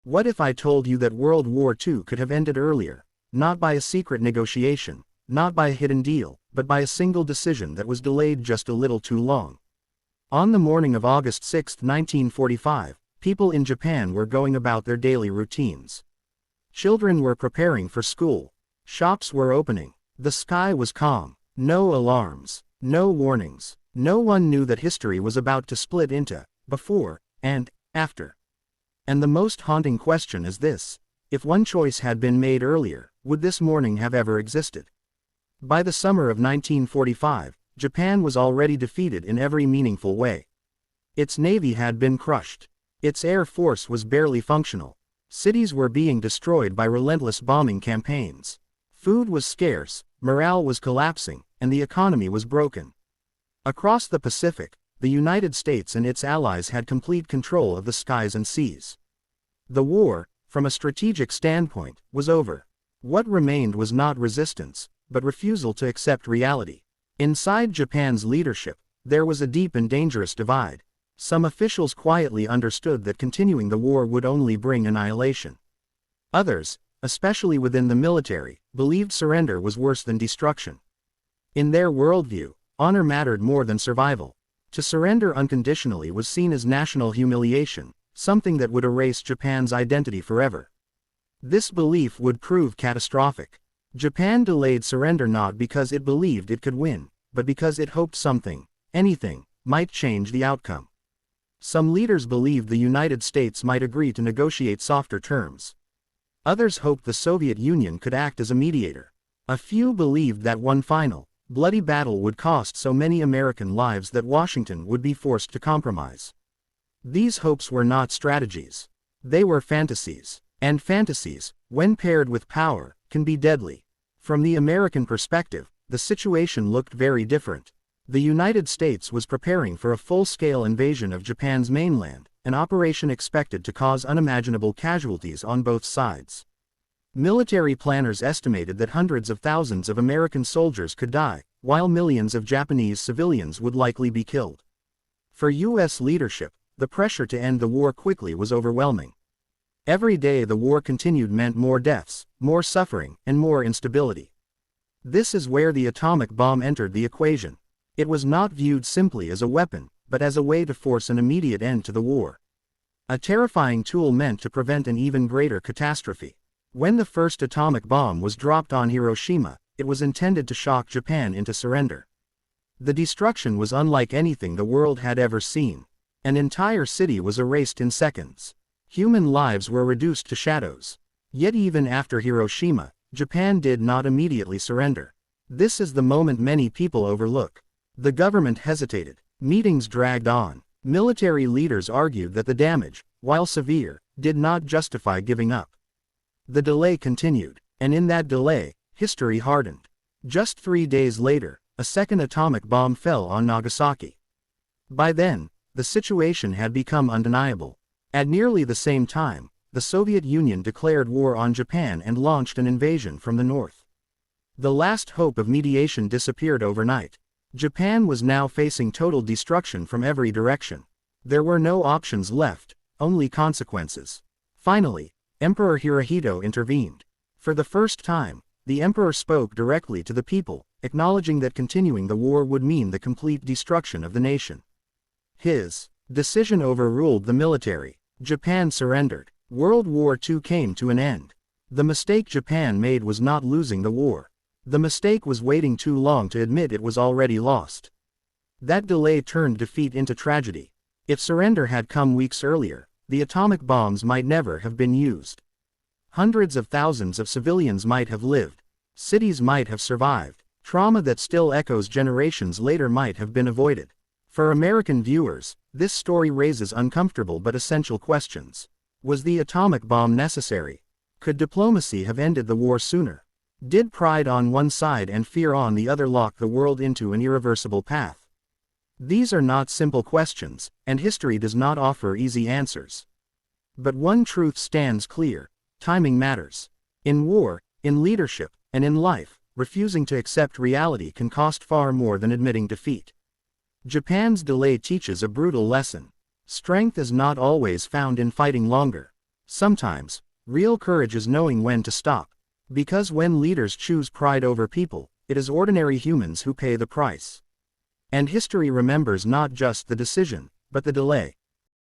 What if I told you that World War II could have ended earlier, not by a secret negotiation, not by a hidden deal, but by a single decision that was delayed just a little too long? On the morning of August 6, 1945, people in Japan were going about their daily routines. Children were preparing for school. Shops were opening. The sky was calm. No alarms. No warnings. No one knew that history was about to split into before and after. And the most haunting question is this: if one choice had been made earlier, would this morning have ever existed? By the summer of 1945, Japan was already defeated in every meaningful way. Its navy had been crushed. Its air force was barely functional. Cities were being destroyed by relentless bombing campaigns. Food was scarce, morale was collapsing, and the economy was broken. Across the Pacific, the United States and its allies had complete control of the skies and seas. The war, from a strategic standpoint, was over. What remained was not resistance, but refusal to accept reality. Inside Japan's leadership, there was a deep and dangerous divide. Some officials quietly understood that continuing the war would only bring annihilation. Others, especially within the military, believed surrender was worse than destruction. In their worldview, honor mattered more than survival. To surrender unconditionally was seen as national humiliation, something that would erase Japan's identity forever. This belief would prove catastrophic. Japan delayed surrender not because it believed it could win, but because it hoped something, anything, might change the outcome. Some leaders believed the United States might agree to negotiate softer terms. Others hoped the Soviet Union could act as a mediator. A few believed that one final, bloody battle would cost so many American lives that Washington would be forced to compromise. These hopes were not strategies. They were fantasies. And fantasies, when paired with power, can be deadly. From the American perspective, the situation looked very different. The United States was preparing for a full-scale invasion of Japan's mainland, an operation expected to cause unimaginable casualties on both sides. Military planners estimated that hundreds of thousands of American soldiers could die, while millions of Japanese civilians would likely be killed. For U.S. leadership, the pressure to end the war quickly was overwhelming. Every day the war continued meant more deaths, more suffering, and more instability. This is where the atomic bomb entered the equation. It was not viewed simply as a weapon, but as a way to force an immediate end to the war. A terrifying tool meant to prevent an even greater catastrophe. When the first atomic bomb was dropped on Hiroshima, it was intended to shock Japan into surrender. The destruction was unlike anything the world had ever seen. An entire city was erased in seconds. Human lives were reduced to shadows. Yet even after Hiroshima, Japan did not immediately surrender. This is the moment many people overlook. The government hesitated. Meetings dragged on. Military leaders argued that the damage, while severe, did not justify giving up. The delay continued, and in that delay, history hardened. Just 3 days later, a second atomic bomb fell on Nagasaki. By then, the situation had become undeniable. At nearly the same time, the Soviet Union declared war on Japan and launched an invasion from the north. The last hope of mediation disappeared overnight. Japan was now facing total destruction from every direction. There were no options left, only consequences. Finally, Emperor Hirohito intervened. For the first time, the emperor spoke directly to the people, acknowledging that continuing the war would mean the complete destruction of the nation. His decision overruled the military. Japan surrendered. World War II came to an end. The mistake Japan made was not losing the war. The mistake was waiting too long to admit it was already lost. That delay turned defeat into tragedy. If surrender had come weeks earlier, the atomic bombs might never have been used. Hundreds of thousands of civilians might have lived. Cities might have survived. Trauma that still echoes generations later might have been avoided. For American viewers, this story raises uncomfortable but essential questions. Was the atomic bomb necessary? Could diplomacy have ended the war sooner? Did pride on one side and fear on the other lock the world into an irreversible path? These are not simple questions, and history does not offer easy answers. But one truth stands clear: timing matters. In war, in leadership, and in life, refusing to accept reality can cost far more than admitting defeat. Japan's delay teaches a brutal lesson. Strength is not always found in fighting longer. Sometimes, real courage is knowing when to stop. Because when leaders choose pride over people, it is ordinary humans who pay the price. And history remembers not just the decision, but the delay.